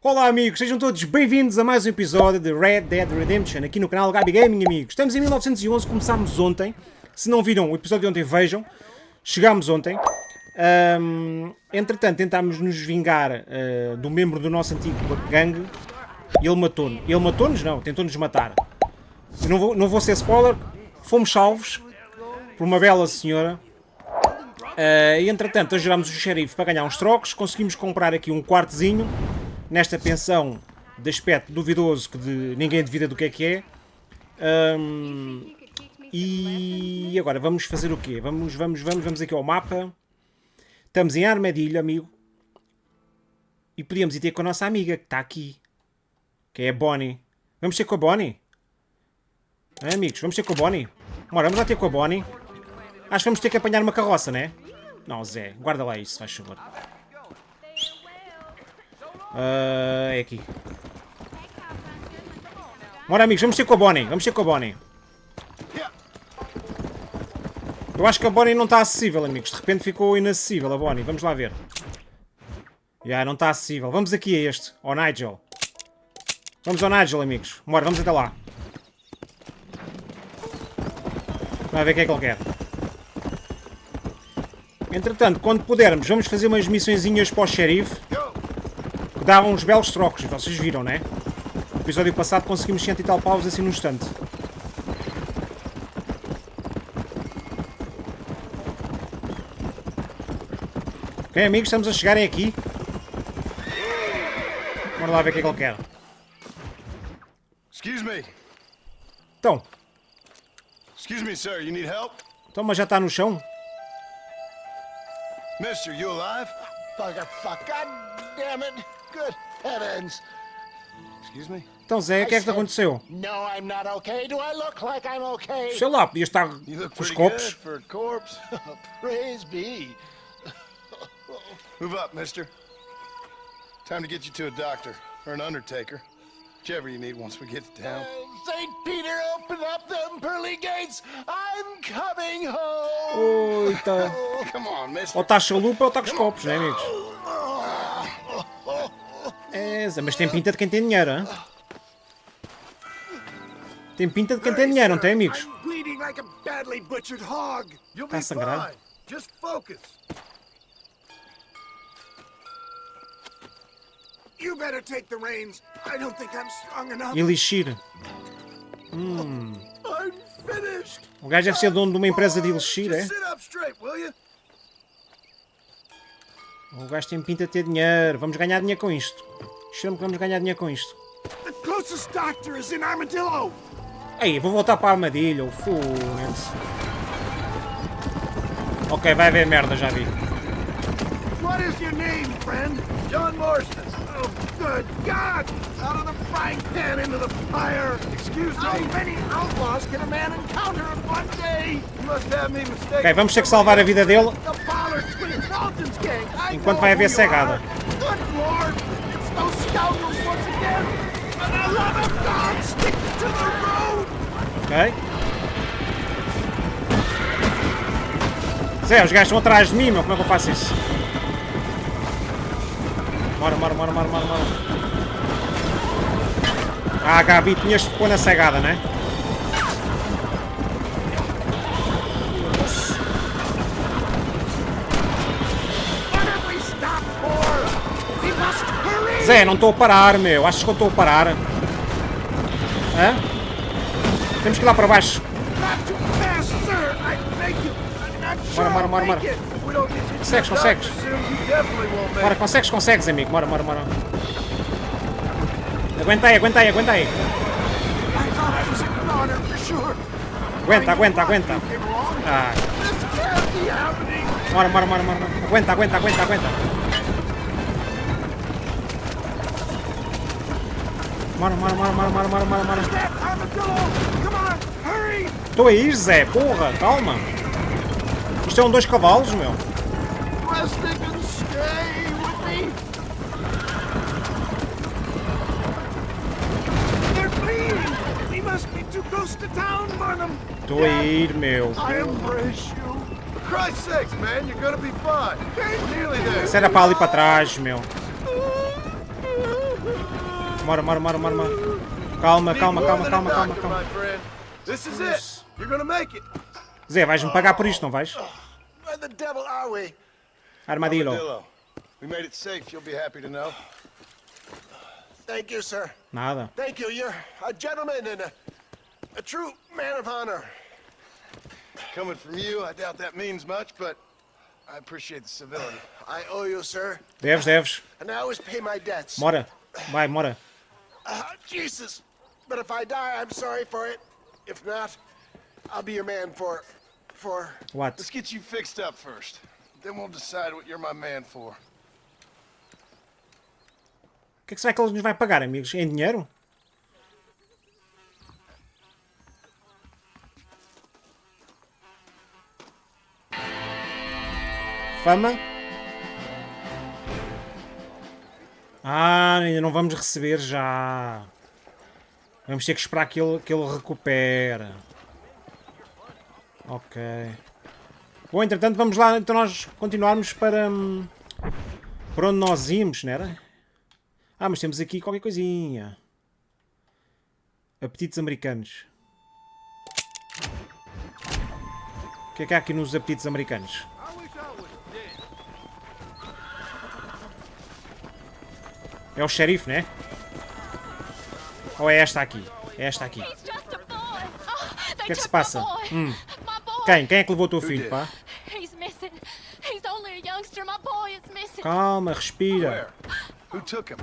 Olá amigos, sejam todos bem-vindos a mais um episódio de Red Dead Redemption aqui no canal Gabi Gaming, amigos. Estamos em 1911, começámos ontem. Se não viram o episódio de ontem, vejam. Chegámos ontem. Entretanto, tentámos nos vingar do membro do nosso antigo gangue. Ele matou-nos. Ele matou-nos? Não, tentou-nos matar. Eu não vou ser spoiler. Fomos salvos por uma bela senhora. E entretanto, ajudámos o xerife para ganhar uns trocos. Conseguimos comprar aqui um quartozinho nesta pensão de aspecto duvidoso que ninguém duvida do que é. E agora vamos fazer o quê? Vamos aqui ao mapa. Estamos em armadilha, amigo. E podíamos ir ter com a nossa amiga que está aqui. Que é a Bonnie. Vamos ter com a Bonnie? Amigos, vamos ter com a Bonnie? Bora, vamos lá ter com a Bonnie. Acho que vamos ter que apanhar uma carroça, né? Não, Zé, guarda lá isso, faz favor. É aqui. Bora, amigos, vamos ter com a Bonnie. Vamos ter com a Bonnie. Eu acho que a Bonnie não está acessível, amigos. De repente ficou inacessível a Bonnie. Vamos lá ver. Não está acessível. Vamos aqui a este, ao Nigel. Vamos ao Nigel, amigos. Bora, vamos até lá. Vamos ver o que é que ele quer. Entretanto, quando pudermos, vamos fazer umas missõezinhas para o xerife. Que davam uns belos trocos. Vocês viram, né? No episódio passado conseguimos 100 e tal paus assim num instante. Ok, amigos, estamos a chegarem aqui. Bora lá ver o que é que ele quer. Excuse me. Então. Excuse me, sir. You need help? Então, mas já está no chão? Mister, you alive? Fuck. God damn it. Good heavens. Excuse me? Então, Zé, o que é que te aconteceu? No, I'm not okay. Do I look like I'm okay? Sei lá, podias estar You look com os pretty copos. good for a corpse. Praise be. Move up, mister. Time to get you to a doctor or an undertaker. Whichever you need once we get to town. St. Peter, open up them pearly gates. I'm coming home. Oi, tá. Come on, mister. Ou está chalupa ou está com os copos, né, amigos? Zé, mas tem pinta de quem tem dinheiro, hein? Tem pinta de quem tem dinheiro, não tem, amigos? I'm bleeding like a badly butchered hog. You'll Tá be sangrando. fine. Just focus. You better take the reins. I don't think I'm strong enough. Elixir. I'm finished. O gajo deve ser dono de uma empresa de elixir, é? Just sit up straight, will you? O gajo tem pinta de ter dinheiro. Vamos ganhar dinheiro com isto. Chamo que vamos ganhar dinheiro com isto. The closest doctor is in Armadillo. Ei, vou voltar para a armadilha. O foda-se. Ok, vai haver merda, já vi. What is your name, friend? John Marston. Oh, good God! Out of the frying pan into the fire. Excuse me. How many outlaws can a man encounter in one day? You must have me mistaken. Ok, vamos ter que salvar a vida dele The Pollard Twin Dalton's gang. I enquanto know vai haver who you cegada. are. Good Lord! It's those scoundrels once again. For the love of God, stick to the road. Ok. Zé, os gajos estão atrás de mim, meu. Como é que eu faço isso? Bora. Ah, Gabi, tinhas de pôr na cegada, né? What have we stopped for? We must hurry. Zé, não estou a parar, meu. Achas que eu estou a parar? Hã? Temos que ir lá para baixo. Not too fast, sir. I beg you. I'm not sure Bora. I'll make it. We don't get you to Consegues, the doctor consegues. soon. You definitely won't make Bora, it. consegues, amigo. Bora. Aguenta aí. I thought I was a goner for sure. Aguenta. Something wrong? Ah, This can't be happening. bora. Aguenta. Bora. That armadillo. Come on, hurry. Estou a ir, Zé. Porra, calma. Isto é 2 cavalos, meu. Resting and stay with me. They're fleeing. We must be too close to town, Barnum. Estou a ir, meu. I embrace you. For Christ's sakes, man, you're gonna be fine. We're nearly there. Isso era para ali para trás, meu. Mora. Calma. This is it. You're gonna make it. Zé, vais-me pagar por isto, não vais? Where the devil are we? Armadillo. Armadillo. We made it safe, you'll be happy to know. Thank you, sir. Nada. Thank you. You're a gentleman and a true man of honor. Coming from you, I doubt that means much, but I appreciate the civility. I owe you, sir. Deves. And I always pay my debts. Mora. Mora. Jesus. But if I die, I'm sorry for it. If not, I'll be your man for... What? Let's get you fixed up first. Then we'll decide what you're my man for. O que é que será que ele nos vai pagar, amigos? Em dinheiro? Fama? Ah, ainda não vamos receber já. Vamos ter que esperar que ele recupere. Ok. Bom, entretanto, vamos lá então nós continuarmos para onde nós íamos, não era? Ah, mas temos aqui qualquer coisinha. Apetites americanos. O que é que há aqui nos apetites americanos? É o xerife, né? Ou é esta aqui? É esta aqui. O que é que se passa? Quem é que levou o teu filho, pá? Calma, respira. Who took him?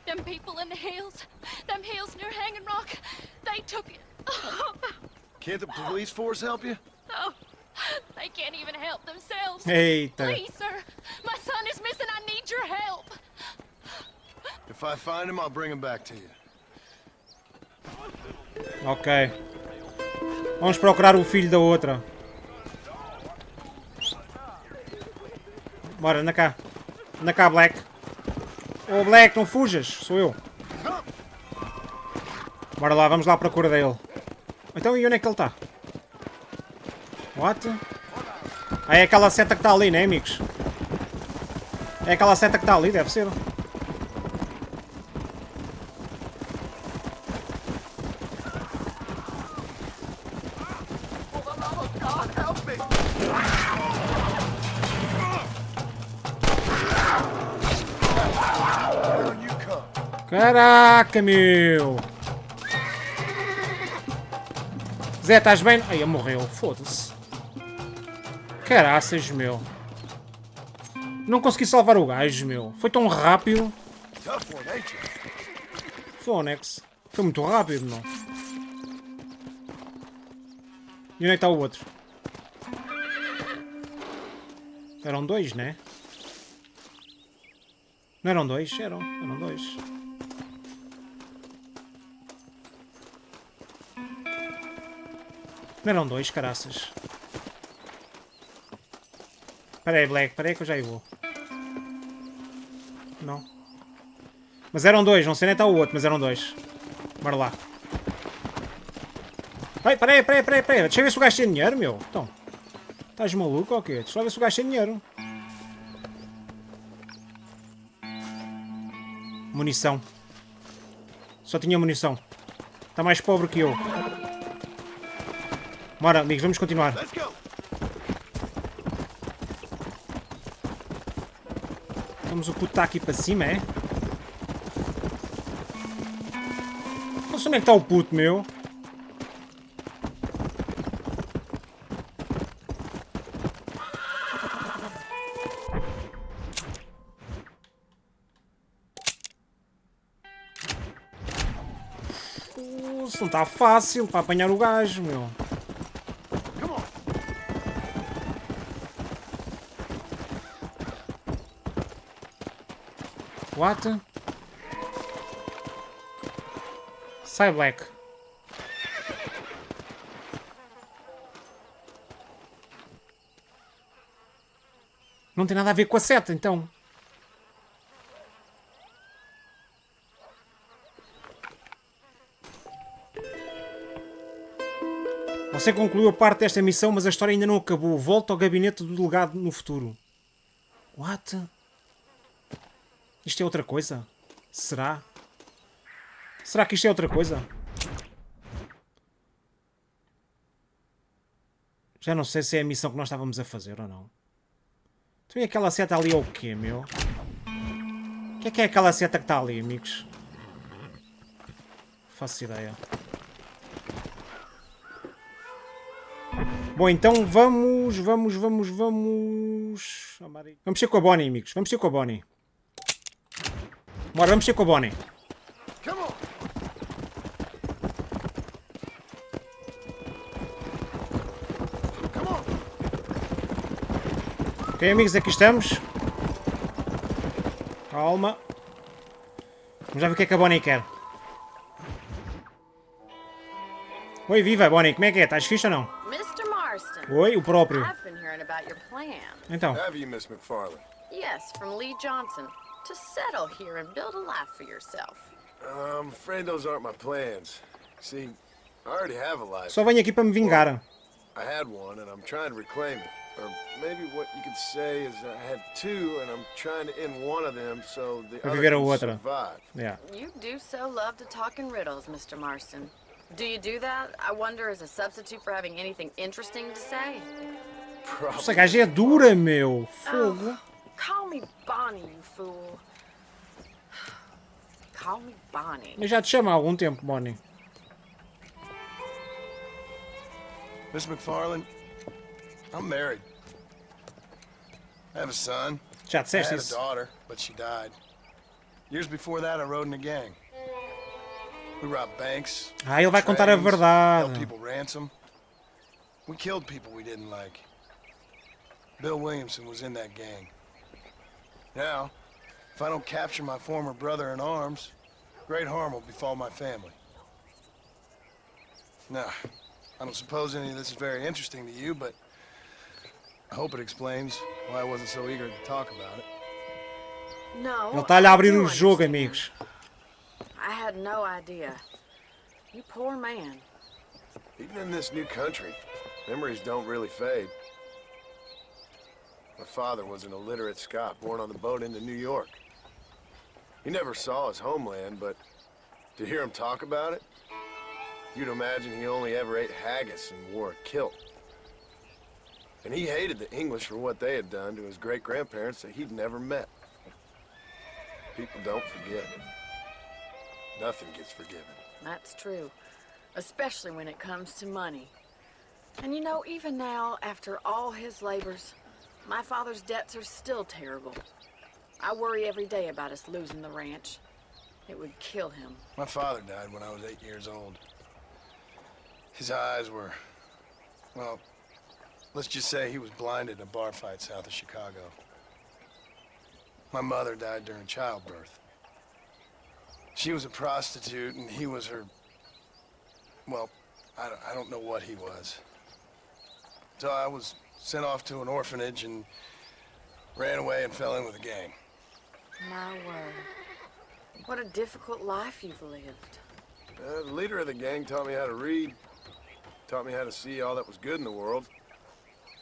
Them people in the hills. Them hills near Hanging Rock. They took it. Can't the police force help you? No. They can't even help themselves. Eita. Please, sir. My son is missing. I need your help. If I find him, I'll bring him back to you. Ok. Vamos procurar o filho da outra. Bora, anda cá. Anda cá, Black. Oh, Black, não fujas. Sou eu. Bora lá, vamos lá à procura dele. Então, e onde é que ele está? What? Ah, é aquela seta que está ali, né, amigos? É aquela seta que está ali, deve ser. Caraca, meu! Zé, estás bem? Ai, morreu. Foda-se. Caraças, meu. Não consegui salvar o gajo, meu. Foi tão rápido. Fonex. Foi muito rápido, não? E onde é que está o outro? Eram dois, né? Não eram dois? Eram dois. Não eram dois, caraças. Espera aí, Black. Espera aí que eu já vou. Não. Mas eram dois. Não sei nem está o outro, mas eram dois. Bora lá. Ai, espera aí. Deixa eu ver se o gajo tem dinheiro, meu. Então. Estás maluco ou quê? Deixa eu ver se o gajo tem dinheiro. Munição. Só tinha munição. Está mais pobre que eu. Bora, amigos, vamos continuar. Vamos o puto está aqui para cima, é? Não sei onde é que está o puto, meu. Isso não está fácil para apanhar o gajo, meu. What? Sai, Black. Não tem nada a ver com a seta, então. Você concluiu a parte desta missão, mas a história ainda não acabou. Volta ao gabinete do delegado no futuro. What? Isto é outra coisa? Será? Será que isto é outra coisa? Já não sei se é a missão que nós estávamos a fazer ou não. Então e aquela seta ali é o quê, meu? O que é aquela seta que está ali, amigos? Não faço ideia. Bom, então vamos... Vamos ser com a Bonnie, amigos. Vamos ser com a Bonnie. Bora, vamos ser com a Bonnie. Ok, amigos, aqui estamos. Calma. Vamos já ver o que é que a Bonnie quer. Oi, viva, Bonnie. Como é que é? Estás fixe ou não? Mr. Marston. Oi, o próprio. I've been hearing about your plan. Então. Have you, Miss MacFarlane? Yes, from Lee Johnson. To settle here and build a life for yourself. I'm afraid those aren't my plans. See, I already have a life. Só venho aqui para me vingar. I had one, and I'm trying to reclaim it. Or maybe what you could say is I had two, and I'm trying to end one of them so the Para other viver a can outra. survive. Yeah. You do so love to talk in riddles, Mr. Marston. Do you do that, I wonder, as a substitute for having anything interesting to say? Essa gaja é dura, meu. Fogo. Call me Bonnie, you fool. Call me Bonnie. Eu já te chamo há algum tempo, Bonnie. Miss MacFarlane, I'm married. I have a son. Já I disseste had a isso. daughter, but she died. Years before that, I rode in a gang. We robbed banks. Ah, ele vai contar a trains, held verdade. people ransom. We killed people we didn't like. Bill Williamson was in that gang. Now, if I don't capture my former brother in arms, great harm will befall my family. Now, I don't suppose any of this is very interesting to you, but I hope it explains why I wasn't so eager to talk about it. No. Ele está-lhe a abrir I o do jogo, understand. amigos. I had no idea. You poor man. Even in this new country, memories don't really fade. My father was an illiterate Scot born on the boat into New York. He never saw his homeland, but to hear him talk about it, you'd imagine he only ever ate haggis and wore a kilt. And he hated the English for what they had done to his great-grandparents that he'd never met. People don't forget. Nothing gets forgiven. That's true. Especially when it comes to money. And you know, even now, after all his labors, my father's debts are still terrible. I worry every day about us losing the ranch. It would kill him. My father died when I was 8 years old. His eyes were, well, let's just say he was blinded in a bar fight south of Chicago. My mother died during childbirth. She was a prostitute and he was her, well, I don't know what he was. So I was sent off to an orphanage and ran away and fell in with a gang. My word. What a difficult life you've lived. The leader of the gang taught me how to read, taught me how to see all that was good in the world.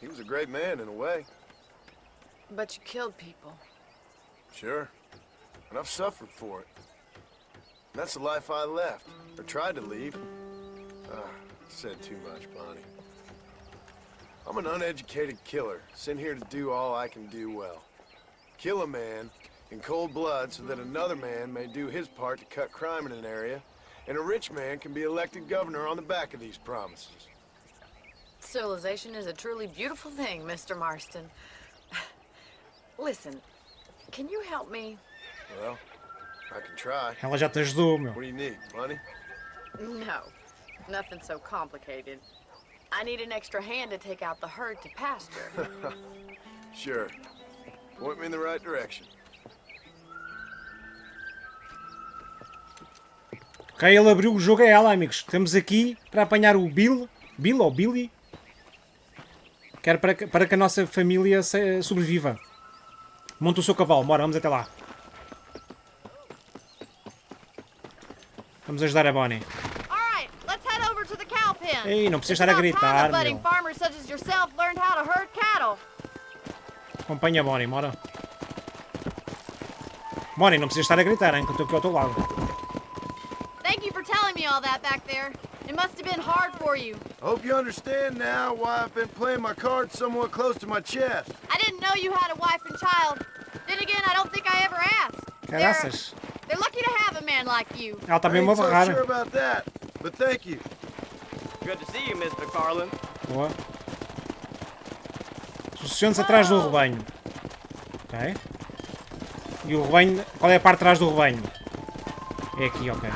He was a great man in a way. But you killed people. Sure. And I've suffered for it. And that's the life I left, or tried to leave. Said too much, Bonnie. I'm an uneducated killer, sent here to do all I can do well. Kill a man in cold blood so that another man may do his part to cut crime in an area, and a rich man can be elected governor on the back of these promises. Civilization is a truly beautiful thing, Mr. Marston. Listen, can you help me? Well, I can try. Ela já te ajudou, meu. What do you need, money? No, nothing so complicated. I need an extra hand to take out the herd to pasture. Sure. Point me in the right direction. Ok, ele abriu o jogo a ela, amigos. Estamos aqui para apanhar o Bill. Bill ou Billy? Quero para que a nossa família sobreviva. Monta o seu cavalo. Bora, vamos até lá. Vamos ajudar a Bonnie. Alright, let's head over to the cow pen. Ei, não precisa estar a gritar, meu. Farmers such as yourself learned how to herd cattle. Acompanha a Bonnie, bora. Bonnie, não precisa estar a gritar, hein, que eu estou aqui ao teu lado. Thank all that back there. It must have been hard for you. Hope you understand now why I've been playing my cards somewhat close to my chest. I didn't know you had a wife and child. Then again, I don't think I ever asked. Caraças. They're lucky to have a man like you. Ela está I mesmo a ain't so barrar. sure about that, but thank you. Good to see you, Miss MacFarlane. Boa. Posicione-se atrás do rebanho. Ok. E o rebanho... Qual é a parte de trás do rebanho? É aqui, ok.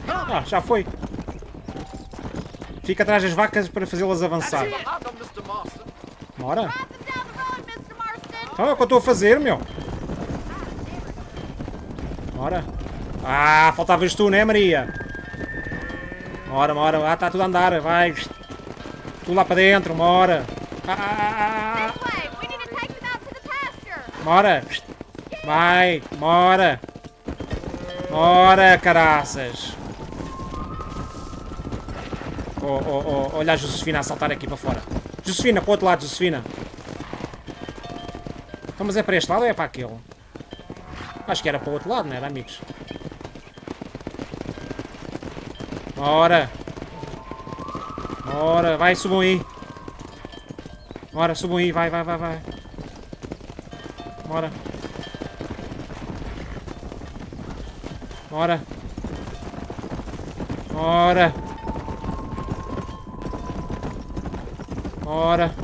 Ah, já foi. Fica atrás das vacas para fazê-las avançar. Bora. Drive them down the road, Mr. Marston. Então é o que eu estou a fazer, meu. Bora. Ah, faltavas tu, né, Maria? Bora, bora. Ah, está tudo a andar. Vai. Tu lá para dentro, bora. Ah. This way. We need to take them out to the pasture. Bora. Vai, bora. Bora, caraças. Olha a Josefina a saltar aqui para fora. Josefina, para o outro lado, Josefina. Então, mas é para este lado ou é para aquele? Acho que era para o outro lado, não era, amigos? Bora. Bora, vai, subam aí. Bora, subam aí, vai. Bora. Bora. Bora. Bora.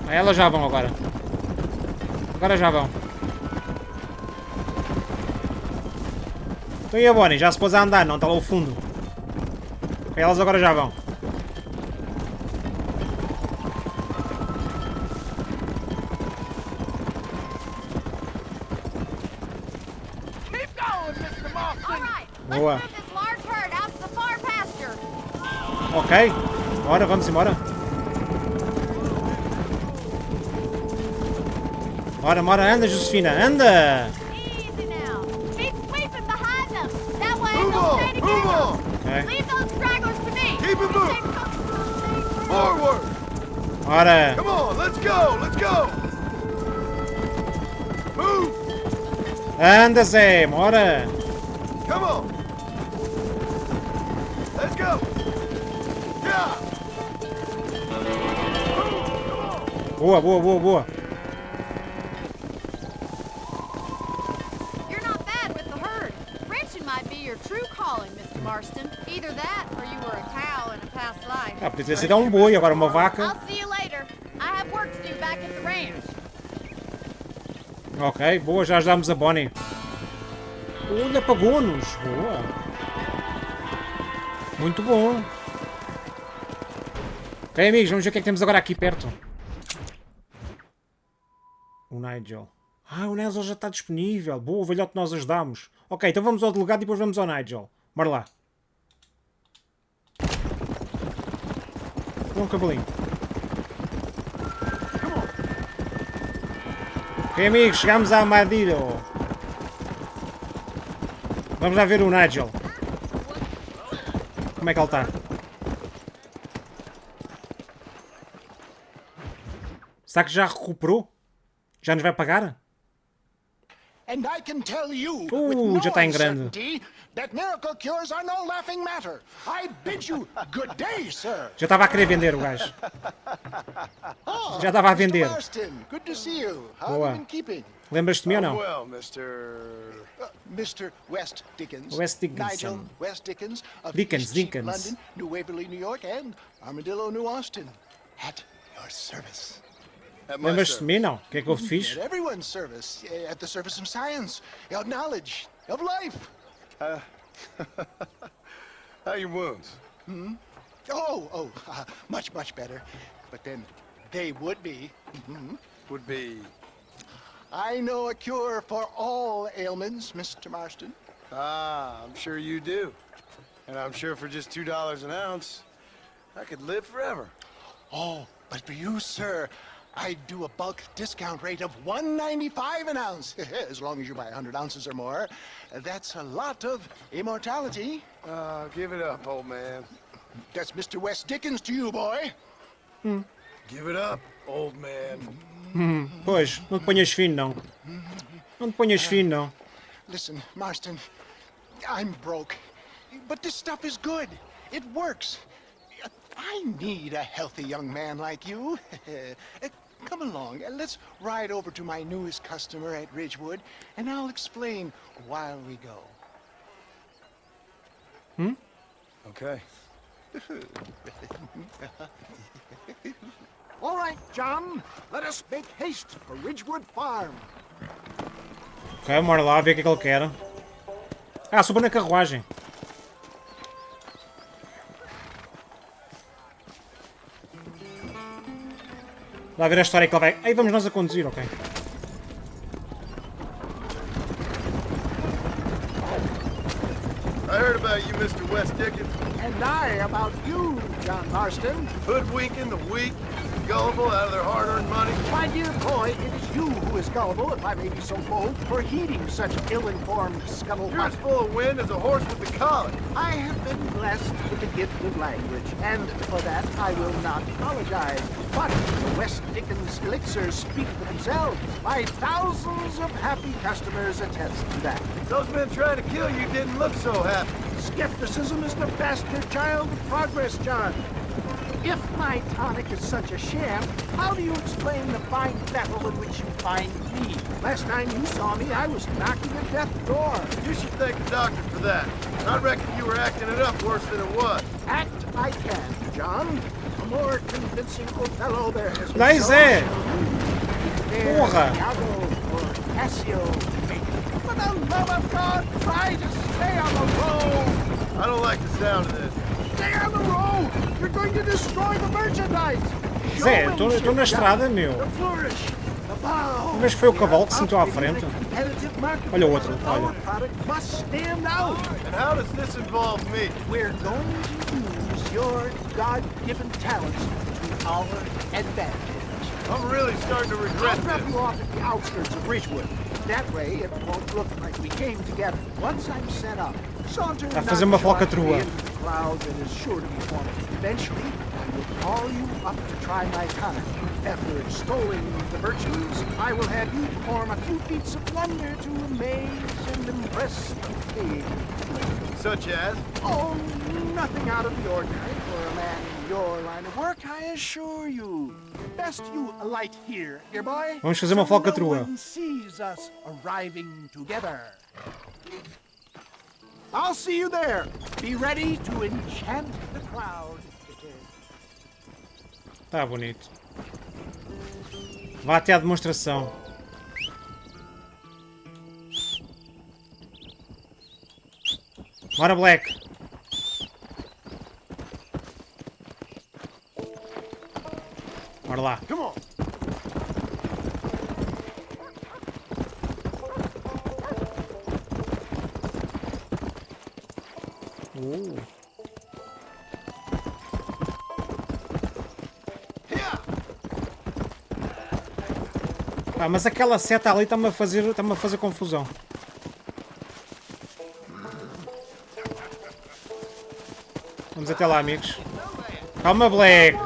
Aí elas já vão agora. Agora já vão. Então e a Bonnie? Já se pôs a andar, não? Está lá ao fundo. Aí elas agora já vão. All right. Boa. Let's move this large herd out to the far pasture. Ok. Bora, vamos embora. Bora, anda, Josefina, anda! Easy now. Keep sweeping behind them. That way Move they'll stay on, together. move on. Ok. Leave those stragglers to me. Keep it moving. Forward. Bora! Come on, let's go. Move. Anda, Zé, bora! Come on. Let's go. Yeah. Boa. You're not bad with the herd. Ranching might be your true calling, Mr. Marston. Either that or you were a cow in a past life. Ah, podia ter sido um boi, agora uma vaca. I'll see you later. I have work to do back at the ranch. Ok, boa, já ajudámos a Bonnie. Olha, apagou-nos. Boa. Muito bom. Ok, amigos, vamos ver o que é que temos agora aqui perto. O Nigel. Ah, o Nigel já está disponível. Boa, o velhote que nós ajudámos. Ok, então vamos ao delegado e depois vamos ao Nigel. Bora lá. Um cavalinho. Ok, amigos, chegamos a Armadillo. Vamos lá ver o Nigel. Como é que ele está? Será que já recuperou? Já nos vai pagar? And I can tell you with no já está em grande. uncertainty that miracle cures are no laughing matter. I bid you good day, sir. Já estava a querer vender o gajo. Já estava a vender. Mr. Marston, good to see you. How Boa. have you been keeping? Lembras-te de mim ou não? Well, Mr. Mr. West Dickens. West Dickinson. Nigel West Dickens of Dickens, East Cheap Dickens. London, New Waverly, New York, and Armadillo, New Austin. At your service. At my Lembras-te de mim service. não? O que é que eu te fiz? At everyone's service. At the service of science, of knowledge, of life. How are your wounds? Much, much better. But then they would be. Would be. I know a cure for all ailments, Mr. Marston. Ah, I'm sure you do. And I'm sure for just $2 an ounce, I could live forever. Oh, but for you, sir, I do a bulk discount rate of $1.95 an ounce, as long as you buy 100 ounces or more. That's a lot of immortality. Give it up, old man. That's Mr. West Dickens to you, boy. Give it up, old man. Pois, não te ponhas fino não. Não te ponhas fino não. Listen, Marston, I'm broke, but this stuff is good. It works. I need a healthy young man like you. Come along, let's ride over to my newest customer at Ridgewood, and I'll explain while we go. Okay. All right, John, let us make haste for Ridgewood Farm. Ok, bora lá ver o que é que ele quer. Ah, suba na carruagem. Lá ver a história que ele vai... Aí vamos nós a conduzir, ok. I heard about you, Mr. West Dickens. And I about you, John Marston. Hoodwinking the weak, gullible out of their hard-earned money. My dear boy, it is you who is gullible, if I may be so bold, for heeding such ill-informed You're scuttlebutt. as full of wind as a horse with the collar. I have been blessed with the gift of language, and for that I will not apologize. But the West Dickens elixirs speak for themselves. My thousands of happy customers attest to that. Those men trying to kill you didn't look so happy. Skepticism is the bastard child of progress, John. If my tonic is such a sham, how do you explain the fine battle in which you find me? Last time you saw me, I was knocking at death's door. You should thank the doctor for that. I reckon you were acting it up worse than it was. Act I can, John. A more convincing Othello there has been. Nice, eh? Porra! Cassio. For the love of God, try to stay on the road. I don't like the sound of this. Stay on the road. You're going to destroy the merchandise. Zé, estou na estrada, meu. The flourish, the bow. Mas foi o cavalo que se meteu à frente. Olha o outro, olha. Our product must stand out. And how does this involve me? We're going to use your God-given talents to our advantage. I'm really starting to regret I'll drop this. you off at the outskirts of Ridgewood. That way, it won't look like we came together. Once I'm set up, saunter A fazer uma falcatrua. into the crowd that is sure to be forming. Eventually, I will call you up to try my tonic. After extolling the virtues, I will have you perform a few feats of wonder to amaze and impress the pig. Such as? Oh, nothing out of the ordinary for a man in your line of work, I assure you. Best you alight here, dear boy. Vamos fazer uma falcatrua. No one sees us arriving together. I'll see you there. Be ready to enchant the crowd. Tá bonito. Vá até à demonstração. Bora, Black. Bora lá. Come on. Ah, mas aquela seta ali está-me a fazer confusão. Vamos até lá, amigos. Calma, Black.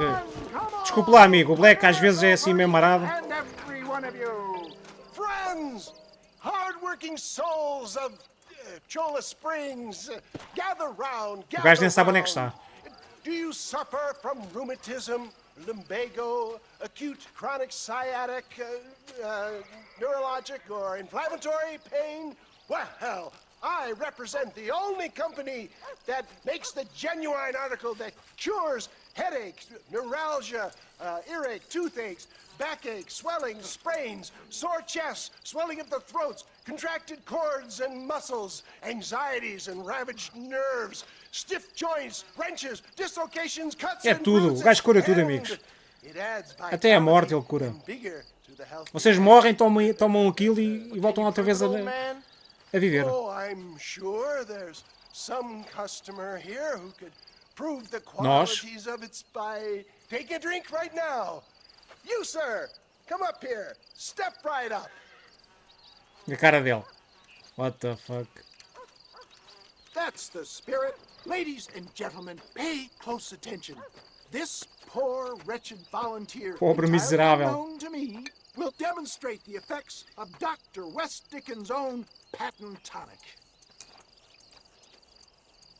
Desculpe lá, amigo. O Black às vezes é assim meio marado. And every one of you, friends, hard-working souls of Cholla Springs, gather round. O gajo nem sabe onde é que está. Do you suffer from rheumatism, lumbago, acute chronic sciatic, neurologic or inflammatory pain? Well, I represent the only company that makes the genuine article that cures headaches, neuralgia, earache, toothaches, backache, swelling, sprains, sore chests, swelling of the throats, contracted cords and muscles, anxieties and ravaged nerves, stiff joints, wrenches, dislocations, cuts É and tudo. O gajo cura tudo, amigos. it adds Até a morte ele cura. vigor to the health. Vocês morrem, tomam aquilo e voltam outra vez a viver. Oh, I'm sure there's some customer here who could prove the Nós? qualities of its by taking a drink right now. You, sir, come up here. Step right up. A cara dele. What the fuck? That's the spirit. Ladies and gentlemen, pay close attention. This poor, wretched volunteer, Pobre entirely miserável. unknown to me, will demonstrate the effects of Dr. West Dickens' own patent tonic.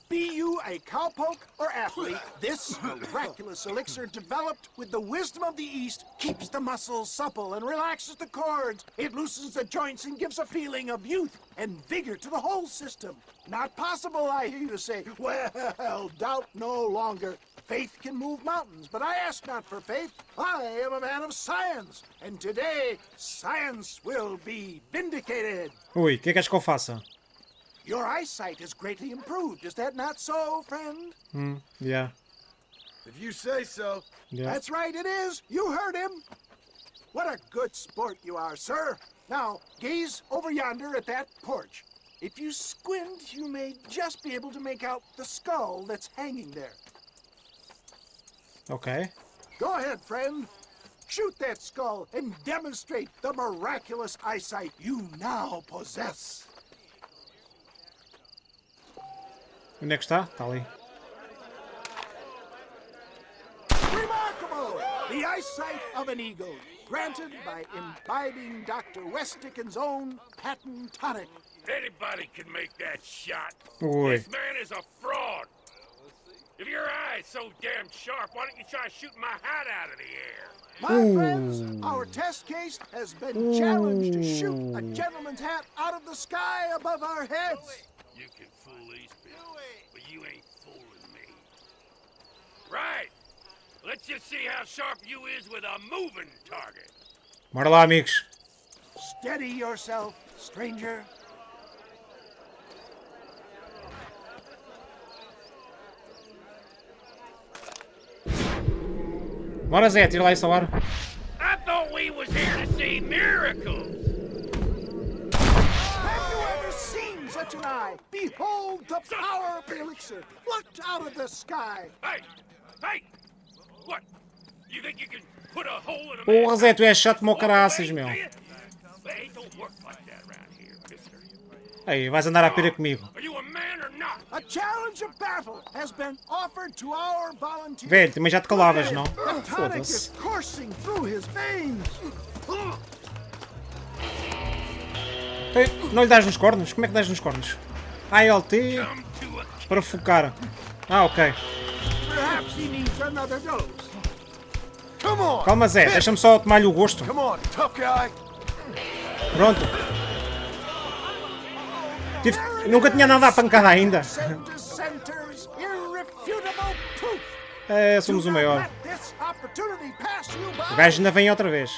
Be you a cowpoke or athlete, this miraculous elixir developed with the wisdom of the East keeps the muscles supple and relaxes the cords. It loosens the joints and gives a feeling of youth and vigor to the whole system. Not possible, I hear you say. Well, doubt no longer. Faith can move mountains, but I ask not for faith. I am a man of science, and today science will be vindicated. Ui, o que é que acho que eu faça? Your eyesight has greatly improved. Is that not so, friend? Yeah. If you say so. Yeah. That's right, it is. You heard him. What a good sport you are, sir. Now, gaze over yonder at that porch. If you squint, you may just be able to make out the skull that's hanging there. Ok. Go ahead, friend. Shoot that skull and demonstrate the miraculous eyesight you now possess. Onde é que está? Está ali. Remarkable! The eyesight of an eagle, granted by imbibing Dr. West Dickens' own patent tonic. Anybody can make that shot. Ui. This man is a fraud. If your eye's so damn sharp, why don't you try shooting my hat out of the air? My friends, our test case has been challenged to shoot a gentleman's hat out of the sky above our heads. You can fool these people, but you ain't fooling me. Right. Let's just see how sharp you is with a moving target. Bora lá, amigos. Steady yourself, stranger. Bora, Zé, tira lá isso ao ar. I thought we was here to see miracles. Have you ever seen such an eye? Behold the power of the elixir, plucked out of the sky. Hey! Hey! What? You think you can put a hole in a Porra, man's Zé, tu és chato como o Oh, caraças, hey, meu. hey, hey, don't work like that around here, mister. Aí, vais andar à pera comigo. Are you a man or not? A challenge of battle has been offered to our volunteers. Velho, também já te calavas, não? The tonic is Foda-se. coursing through his veins. Não lhe dás nos cornos? Como é que dás nos cornos? ALT Come to a para focar. Ah, ok. Perhaps he needs another dose. Come on. Calma, Zé, deixa-me só tomar-lhe o gosto. Come on, tough guy. Pronto. Nunca tinha nada à pancada ainda. Send dissenters irrefutable proof. É, somos o maior. Let this opportunity pass you by. O gajo ainda vem outra vez.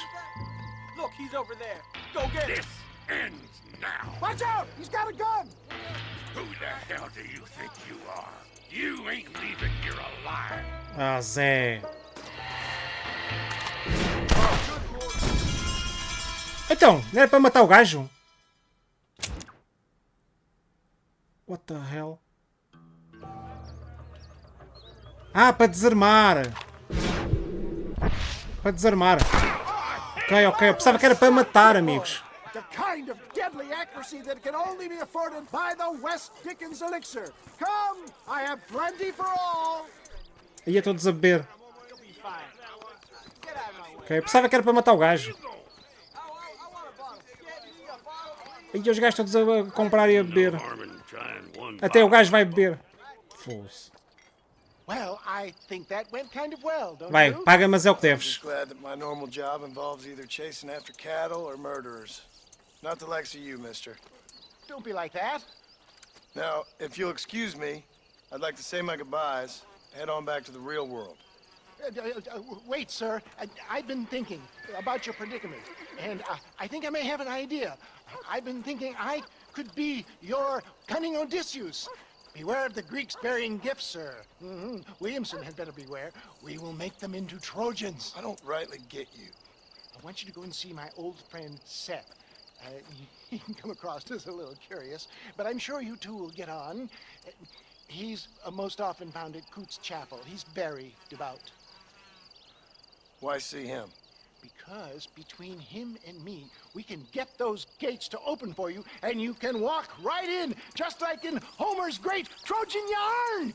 Look, he's over there. Go get him. This ends now. Watch out! He's got a gun. Who the hell do you think you are? You ain't leaving here alive. Ah, Zé. Então, não era para matar o gajo? What the hell? Ah, para desarmar. Para desarmar. Ok, ok. Eu pensava que era para matar, amigos. The kind of deadly accuracy that can only be afforded by the West Dickens elixir. Come, I have plenty for all. Aí eu estou a beber. Ok, eu pensava que era para matar o gajo. Aí os gajos todos a comprar e a beber. Até o gajo vai beber. Foda-se. Well, I think that went kind of well, don't Vai, you? paga, mas é o que Just deves. glad that my normal job involves either chasing after cattle or murderers. Not the likes of you, mister. Don't be like that. Now, if you'll excuse me, I'd like to say my goodbyes, head on back to the real world. Wait, sir. I've been thinking about your predicament, and I think I may have an idea. I've been thinking I could be your cunning Odysseus. Beware of the Greeks burying gifts, sir. Williamson had better beware. We will make them into Trojans. I don't rightly get you. I want you to go and see my old friend Seth. He can come across as a little curious, but I'm sure you two will get on. He's most often found at Coots Chapel. He's very devout. Why see him? Because between him and me, we can get those gates to open for you, and you can walk right in, just like in Homer's great Trojan yarn!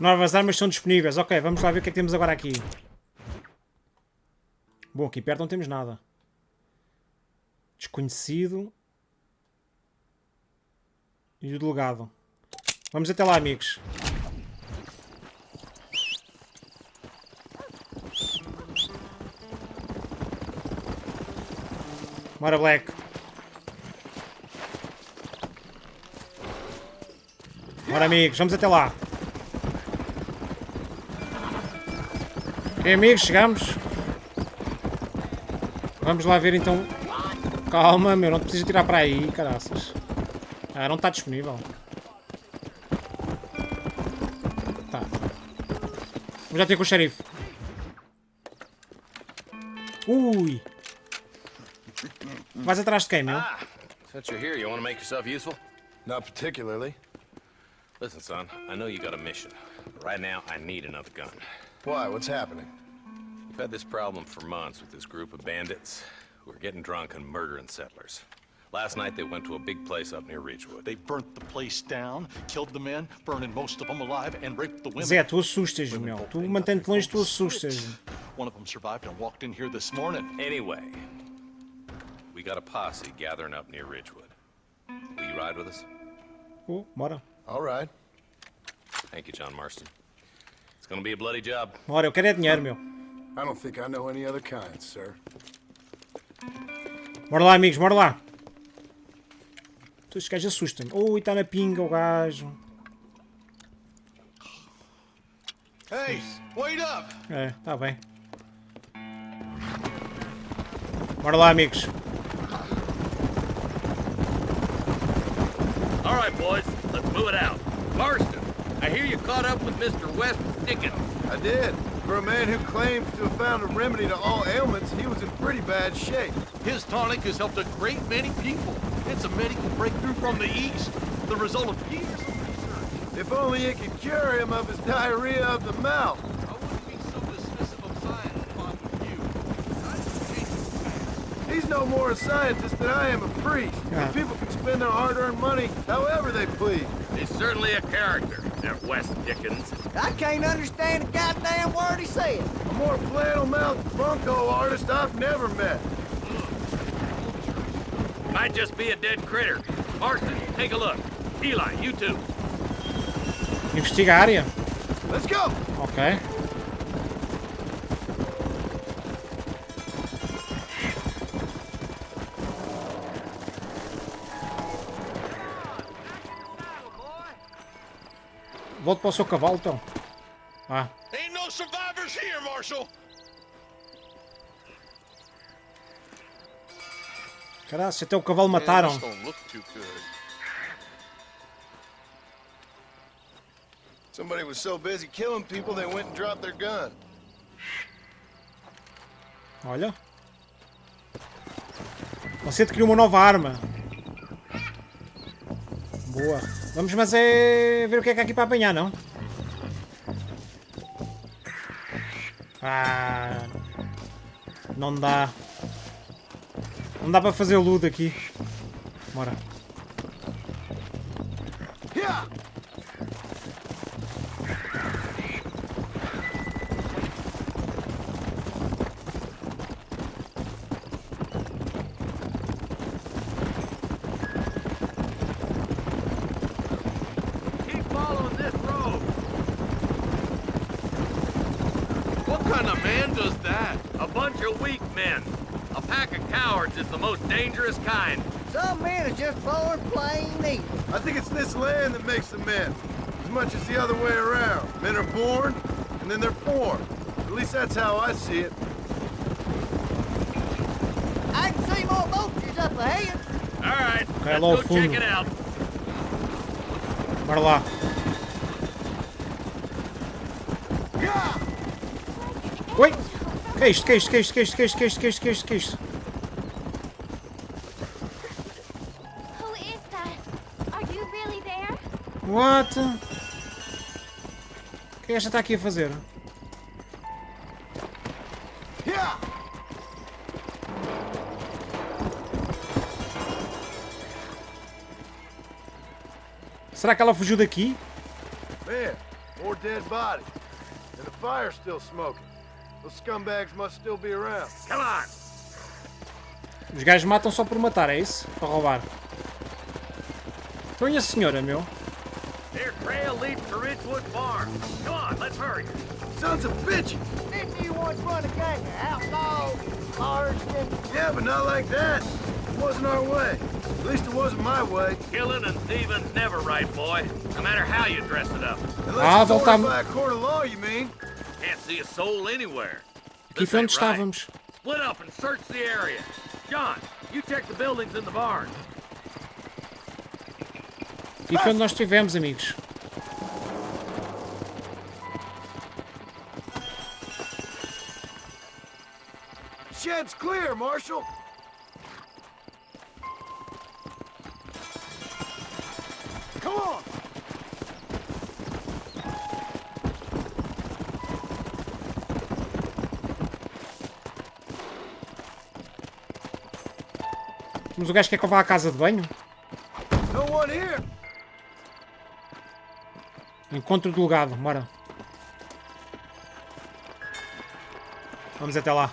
Novas armas são disponíveis. Ok, vamos lá ver o que é que temos agora aqui. Bom, aqui perto não temos nada. Desconhecido. E o delegado. Vamos até lá, amigos. Bora, Black. Bora, amigos, vamos até lá. Ok, amigos, chegamos. Vamos lá ver então. Calma, meu, não te precisa tirar para aí, caraças. Ah, não está disponível. Tá. Vamos já ter com o xerife. Ui. Vais atrás de quem, meu? Since you're here, you want to make yourself useful? Not particularly. Listen, son, I know you got a mission. But right now, I need another gun. Why? What's happening? We've had this problem for months with this group of bandits who are getting drunk and murdering settlers. Last night, they went to a big place up near Ridgewood. They burnt the place down, killed the men, burning most of them alive, and raped the women. Zé, tu assustas, meu. Tu mantém-te longe, tu assustas. One of them survived and walked in here this morning. Anyway, we got a posse gathering up near Ridgewood. Will you ride with us? Oh, bora. All right. Thank you, John Marston. It's gonna be a bloody job. Bora, eu quero é dinheiro, meu. I don't think I know any other kind, sir. Bora lá, amigos, bora lá. Estes gajos assustam-me. Ui, está na pinga o gajo. Hey, wait up! É, está bem. Bora lá, amigos. All right, boys, let's move it out. Marston, I hear you caught up with Mr. West Dickens. I did. For a man who claims to have found a remedy to all ailments, he was in pretty bad shape. His tonic has helped a great many people. It's a medical breakthrough from the East, the result of years of research. If only it could cure him of his diarrhea of the mouth. I wouldn't be so dismissive of science if I were you. I'd change it fast. He's no more a scientist than I am a priest. Yeah. People can spend their hard-earned money however they please. He's certainly a character, that West Dickens. I can't understand a goddamn word he said. A more flannel-mouthed bunco artist I've never met. Might just be a dead critter. Marston, take a look. Eli, you too. Investiga a área. Let's go! Ok. Volte para o seu cavalo, então. Ah. Ain't no survivors here, Marshal! Caralho, até o cavalo mataram. Man, this don't look too good. Somebody was so busy killing people, they went and dropped their gun. Olha. Você te criou uma nova arma. Boa. Vamos, mas é ver o que é que há aqui para apanhar, não? Ah, não dá. Não dá para fazer luta aqui. Bora. Keep following this road. What kind of man does that? A bunch of weak men. A pack of cowards is the most dangerous kind. Some men is just born plain evil. I think it's this land that makes them men, as much as the other way around. Men are born, and then they're formed. At least that's how I see it. I can see more vultures up ahead. All right, Okay, let's low go fundo. check it out. Bora lá. Oi! Que é isto? Que é isto? Que é isto? Que é isto? Que é isto? Que é isto? Que é isto? Que é isto? Que é isto? Who is that? Are you really there? What? O que esta está aqui a fazer? Será que ela fugiu daqui? Man, More dead bodies. And the fire's still smoking. Those scumbags must still be around. Come on. Os gajos matam só por matar, é isso? Para roubar. Então e a senhora, meu? Their trail leads to Ridgewood Farm. Come on, let's hurry. Sons of bitches! Didn't you once run a gang of outlaws, Marston? Yeah, but not like that. It wasn't our way. At least it wasn't my way. Killing and thieving's never right, boy. No matter how you dress it up. Unless it's ordered by a court of law, you mean? Can't see a soul anywhere. Aqui foi onde estávamos. Split up and search the area. John, you check the buildings in the barn. Aqui foi onde nós estivemos, amigos. Shed's clear, Marshal. Come on. Mas o gajo quer que eu vá à casa de banho? No one here. Encontro delegado, bora. Vamos até lá.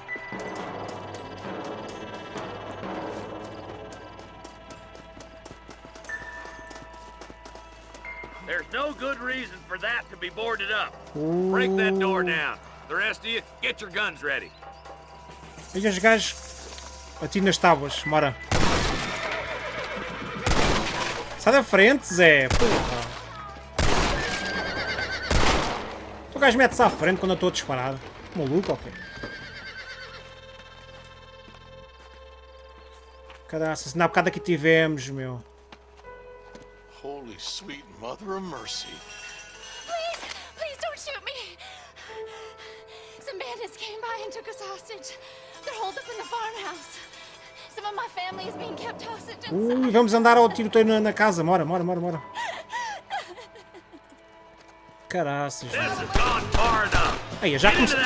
There's no good reason for that to be boarded up. Break that door down. The rest of you, get your guns ready. E os gajos atira nas tábuas, bora. Sai da frente, Zé. Porra. O gajo mete-se à frente quando eu estou a disparar. Maluco, ok. Caraças, na bocado aqui tivemos, meu. Holy sweet mother of mercy. Please don't shoot me. Some bandits came by and took us hostage. They're holed up in the farmhouse. Some of my family is being kept hostage inside. Vamos andar ao tiroteio na casa. Mora. Caraças. Aí, já comecei.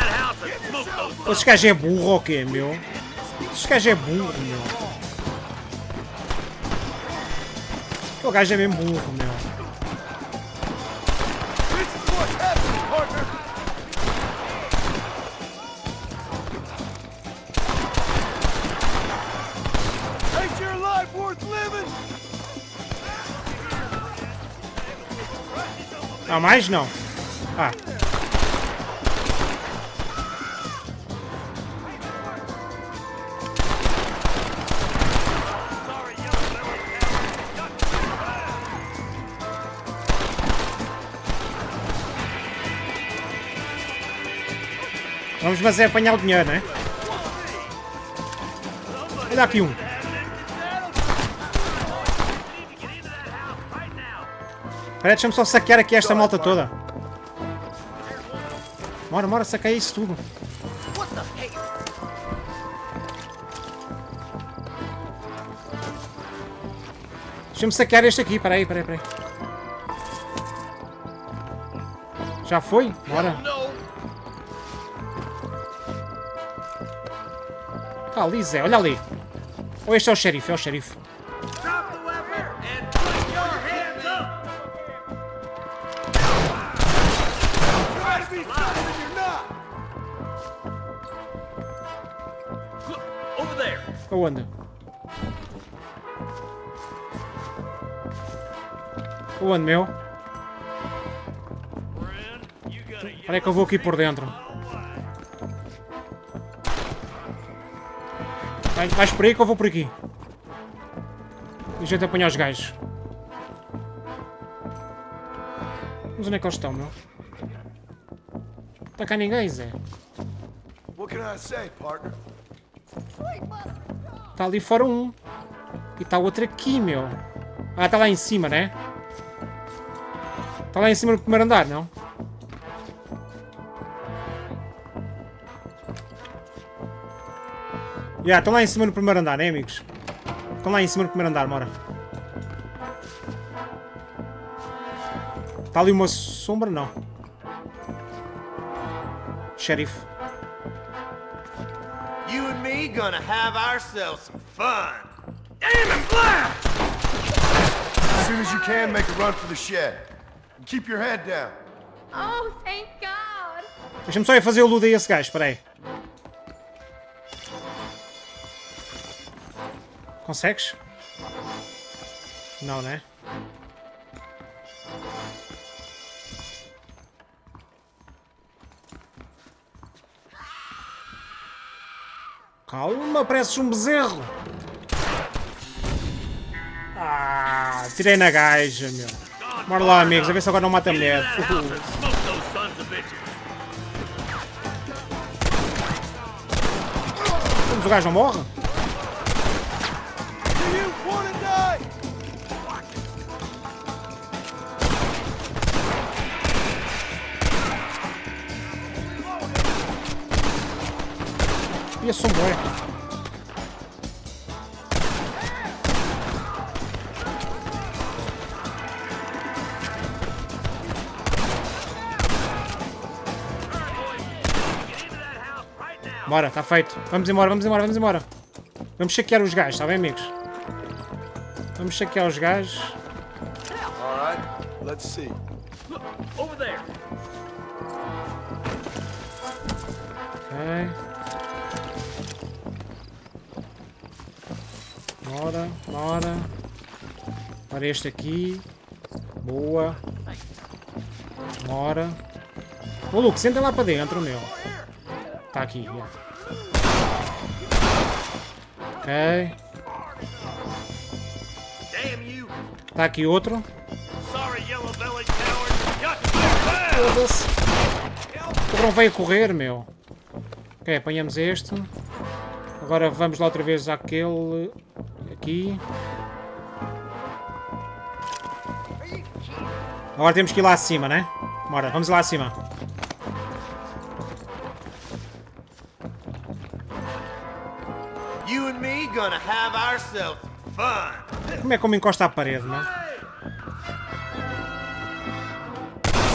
Esse gajo é burro ou quê, meu? Esse gajo é burro, meu. O gajo é mesmo burro, meu. Ain't your life worth living? Ah, mais não. Ah. Vamos, mas é apanhar o dinheiro, não é? Olha aqui um. Espera, deixa-me só saquear aqui esta malta toda. Bora, saqueia isso tudo. Deixa-me saquear este aqui, peraí. Já foi? Bora. Tá ali, Zé, olha ali. Ou este é o xerife, Aonde? Aonde, meu? Espera aí que eu vou aqui por dentro. Vais por aí que eu vou por aqui. E a gente apanha os gajos. Mas onde é que eles estão, meu? Não está cá ninguém, Zé. What can I say, partner? Está ali fora um. E está outro aqui, meu. Ah, está lá em cima, né? Está lá em cima no primeiro andar, não? Estão lá em cima no primeiro andar, né, amigos? Estão lá em cima no primeiro andar, bora. Está ali uma sombra, não. Sheriff. You and me gonna have ourselves some fun. Damn it, Black! As soon as you can, make a run for the shed. And keep your head down. Oh, thank God. Deixa-me só ir fazer o ludo a esse gajo, espera aí. Consegues? Não, né? Calma, pareces um bezerro. Ah, tirei na gaja, meu. Bora lá, amigos, a ver se agora não mata a mulher. Mas o gajo não morre? E esse som bué. Bora, está feito. Vamos embora, vamos embora, vamos embora. Vamos saquear os gajos, está bem, amigos? Vamos saquear os gajos. All right, let's see. Over there. Ok. Bora, bora. Para este aqui. Boa. Bora. Ô, Luke, senta lá para dentro, meu. Tá aqui, já. Ok. Tá aqui outro. Foda-se. O cabrão veio correr, meu. Ok, apanhamos este. Agora vamos lá outra vez àquele... Aqui. Agora temos que ir lá acima, né? Bora, vamos lá acima. You and me gonna have ourselves fun. Como é que eu me encosto à parede, não? As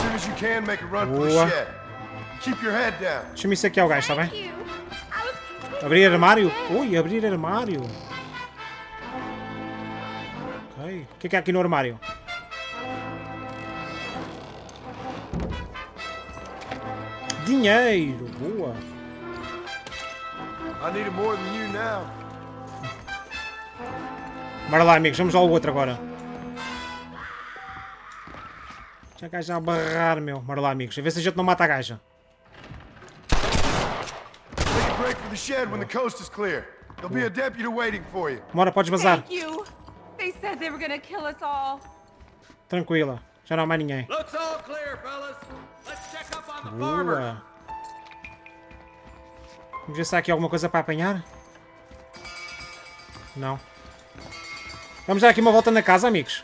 soon as you can, make a run for the Boa. shed. Keep your head down. Deixa-me isso aqui ao gajo, está bem? Thank you. I was Abrir armário? Ui, abrir armário. Ok. O que é há aqui no armário? Dinheiro. Boa. I need it more than you now. Bora lá, amigos. Vamos ao outro agora. Já a gaja a barrar, meu. Bora lá, amigos. A ver se a gente não mata a gaja. Take a break for the shed when the coast is clear. There'll be a deputy waiting for you. Bora, podes vazar. Thank you. They said they were gonna kill us all. Tranquila. Já não há mais ninguém. Looks all clear, fellas. Let's check up on the farmers. Boa. Vamos ver se há aqui alguma coisa para apanhar. Não. Vamos dar aqui uma volta na casa, amigos.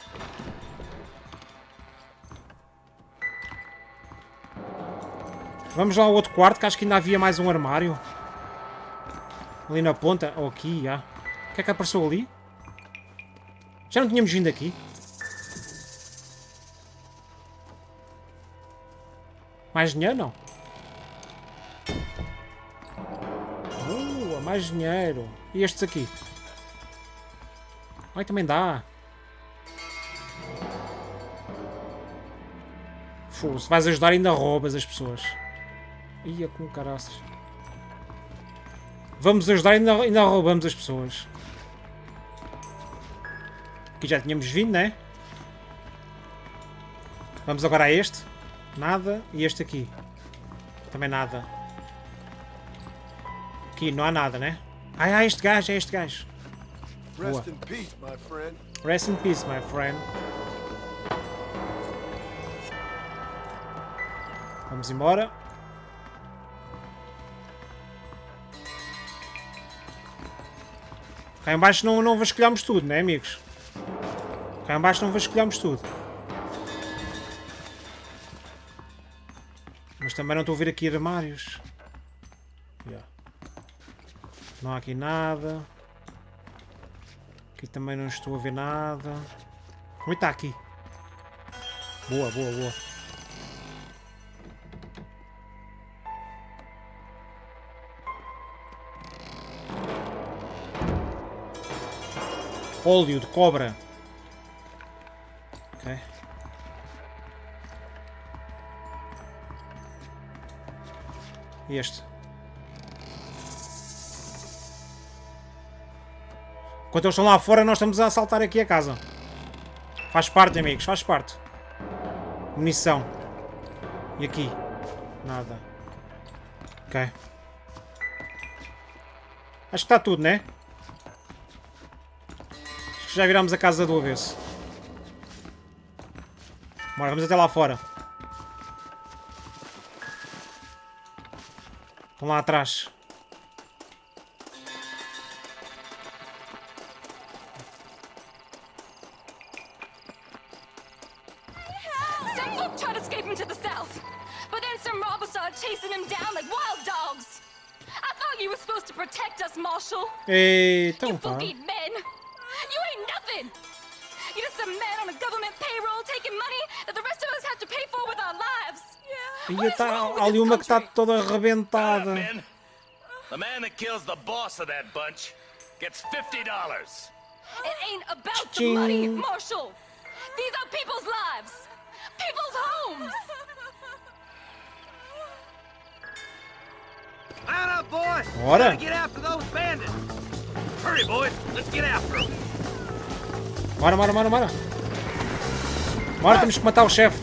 Vamos lá ao outro quarto, que acho que ainda havia mais um armário. Ali na ponta. Ou aqui, já. O que é que apareceu ali? Já não tínhamos vindo aqui? Mais dinheiro, não? Mais dinheiro. E estes aqui? Ai, também dá. Fô, se vais ajudar ainda roubas as pessoas. Ia com caraças. Vamos ajudar e ainda roubamos as pessoas. Aqui já tínhamos vindo, né? Vamos agora a este. Nada. E este aqui. Também nada. Aqui não há nada, né? Ah, este gajo, é este gajo. Rest in peace, my friend. Rest in peace, my friend. Vamos embora. Cá em baixo não vasculhamos tudo, né, amigos? Cá em baixo não vasculhamos tudo. Mas também não estou a ver aqui armários. Yeah. Não há aqui nada. Aqui também não estou a ver nada. Como está aqui? Boa, boa, boa. Óleo de cobra. Ok. Este. Enquanto eles estão lá fora, nós estamos a assaltar aqui a casa. Faz parte, amigos, faz parte. Munição. E aqui? Nada. Ok. Acho que está tudo, né? Acho que já viramos a casa do avesso. Bora, vamos até lá fora. Estão lá atrás. Some folk tried escaping to the south, but then some robbers started chasing him down like wild dogs. I thought you were supposed to protect us, Marshal. Eita, You tá. fucking men. You ain't nothing. You're just a man on a government payroll taking money that the rest of us have to pay for with our lives. E What is tá wrong with ali this uma que está country? toda arrebentada. Man, the man that kills the boss of that bunch gets $50. It ain't about the Ching. money, Marshal. These are people's lives, people's homes. Line up, boys! Bora. Gotta get after those bandits! Hurry, boys! Let's get after them! Bora, bora, bora, bora. Bora, temos que matar o chefe.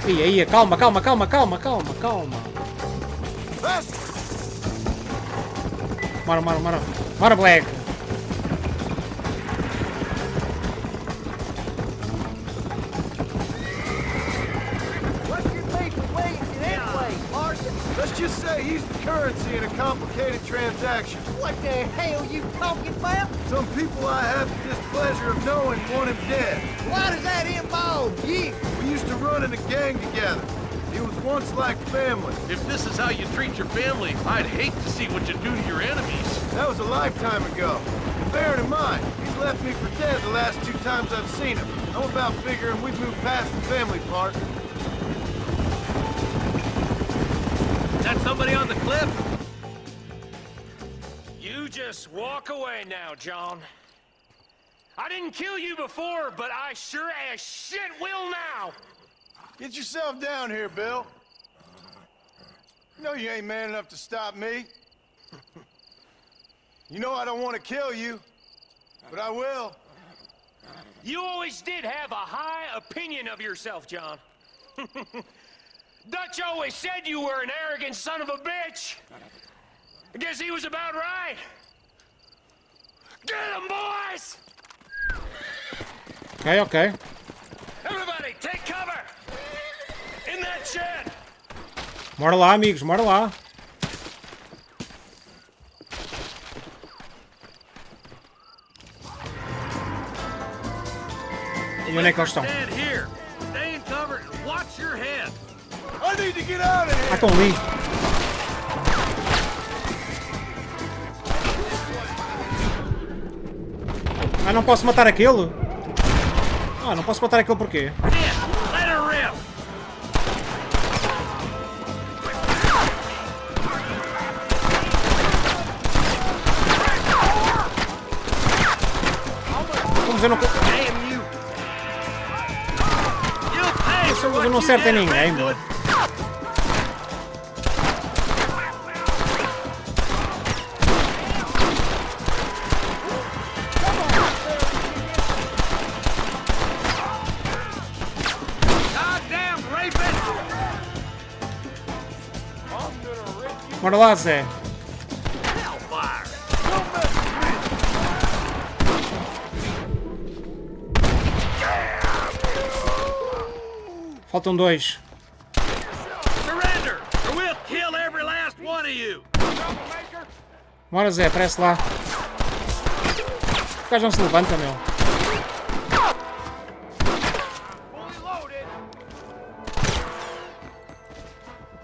Aí, calma, calma, calma, calma, calma, calma. Bora, bora, bora. Bora, Black. What's your beef with Williamson anyway, Marston? Let's just say he's the currency in a complicated transaction. What the hell you talking about? Some people I have the displeasure of knowing want him dead. Why does that involve you? We used to run in a gang together. He was once like family. If this is how you treat your family, I'd hate to see what you do to your enemies. That was a lifetime ago. And bearing in mind, he's left me for dead the last 2 times I've seen him. I'm about figuring we've moved past the family part. Is that somebody on the cliff? You just walk away now, John. I didn't kill you before, but I sure as shit will now. Get yourself down here, Bill. You know you ain't man enough to stop me. You know I don't want to kill you, but I will. You always did have a high opinion of yourself, John. Dutch always said you were an arrogant son of a bitch. I guess he was about right. Get him, boys! Ok, ok. Everybody, take cover! In that shed! Bora lá, amigos, bora lá. E onde é que eles estão? Stand here. Stay in cover and watch your head. I need to get out of Ah, here! estão ali. Ah, não posso matar aquele? Ah, não posso matar aquele porquê? Yeah, let her rip. Vamos, eu não... Damn you. You'll pay for Eu what não you acerto em did, ninguém, meu. Redwood. Goddamn rapist! Bora lá, Zé. Hellfire! Faltam 2. Surrender, or we'll kill every last one of you! Bora, Zé, aparece lá. O gajo não se levanta, meu. Fully loaded!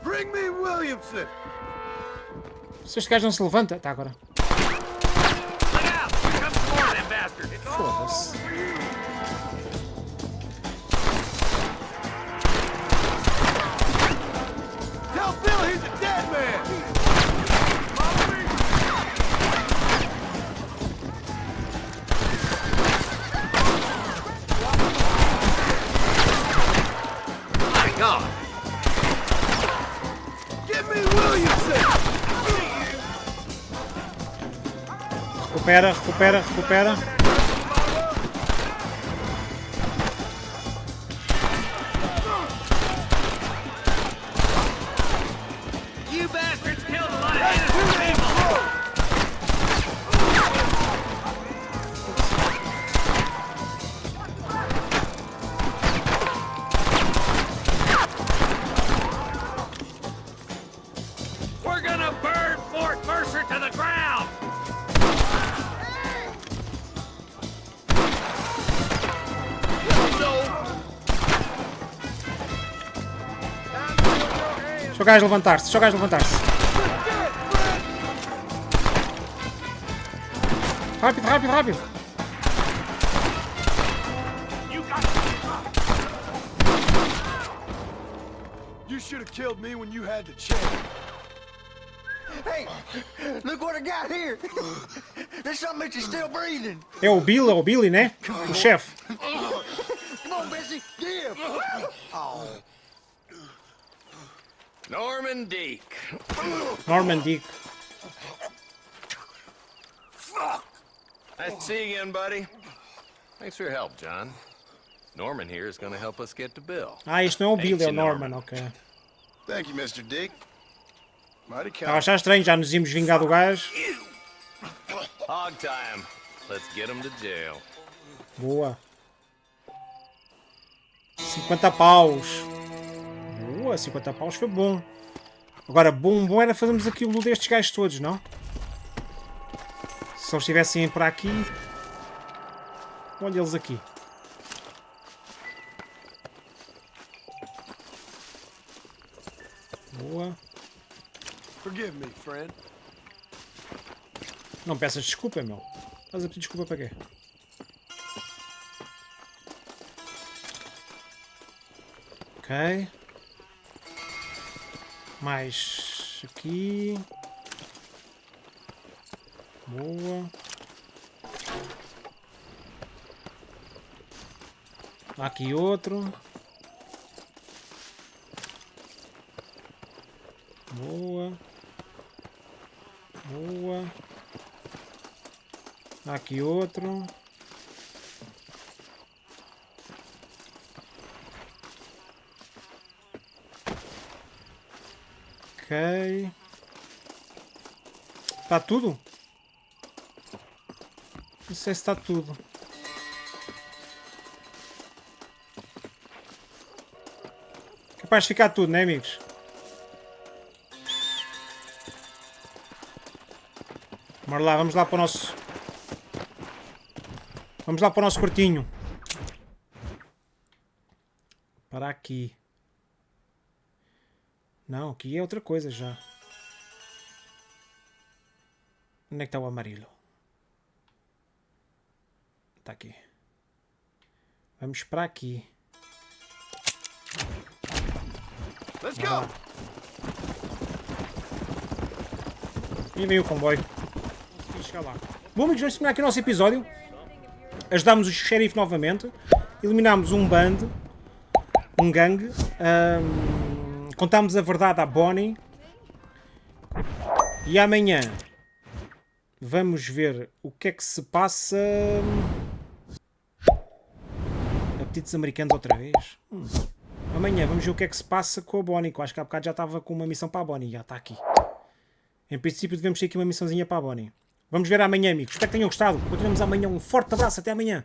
Bring me Williamson! Se este gajo não se levanta... Tá, agora. Look out! Here comes some more of them bastards! Foda-se. Tell Bill he's a dead man! My God! Recupera, recupera, recupera. You bastards killed a lot of innocent people! We're gonna burn Fort Mercer to the ground! Deixa o gajo levantar-se, deixa o gajo levantar-se. Rápido, rápido, rápido. You should have killed me when you had the chance. Hey, look what I got here. There's something that you're still breathing. É o Billy, né? O chefe. Come on, Bessie, give. Oh. Normandy. Normandy. Nice to see you again, buddy. Thanks for your help, John. Norman here is going to help us get to Bill. Ah, isto não é o Billy, é o Ain't you, Norman, ok. Thank you, Mr. Dick. Mighty Estava a kind. achar estranho, já nos íamos vingar do gajo. Hog time. Let's get him to jail. Boa. 50 paus. Boa, 50 paus foi bom. Agora, bom era fazermos aquilo destes gajos todos, não? Se eles estivessem por aqui... Olha eles aqui. Boa. Forgive me, friend. Não peças desculpa, meu. Estás a pedir desculpa para quê? Ok. Mais aqui. Boa. Há aqui outro. Boa. Boa. Há aqui outro. Ok. Está tudo? Não sei se está tudo. Capaz de ficar tudo, né, amigos? Bora lá, vamos lá para o nosso... Vamos lá para o nosso quartinho. Para aqui. Não, aqui é outra coisa já. Onde é que está o amarelo? Está aqui. Vamos para aqui. Let's go. E vem o comboio. Consegui chegar lá. Bom, amigos, vamos terminar aqui o nosso episódio. Ajudámos o xerife novamente. Eliminámos um bando. Um gangue. Contámos a verdade à Bonnie. E amanhã vamos ver o que é que se passa. Apetites americanos outra vez. Amanhã vamos ver o que é que se passa com a Bonnie. Que eu acho que há bocado já estava com uma missão para a Bonnie. Já está aqui. Em princípio devemos ter aqui uma missãozinha para a Bonnie. Vamos ver amanhã, amigos. Espero que tenham gostado. Continuamos amanhã. Um forte abraço. Até amanhã.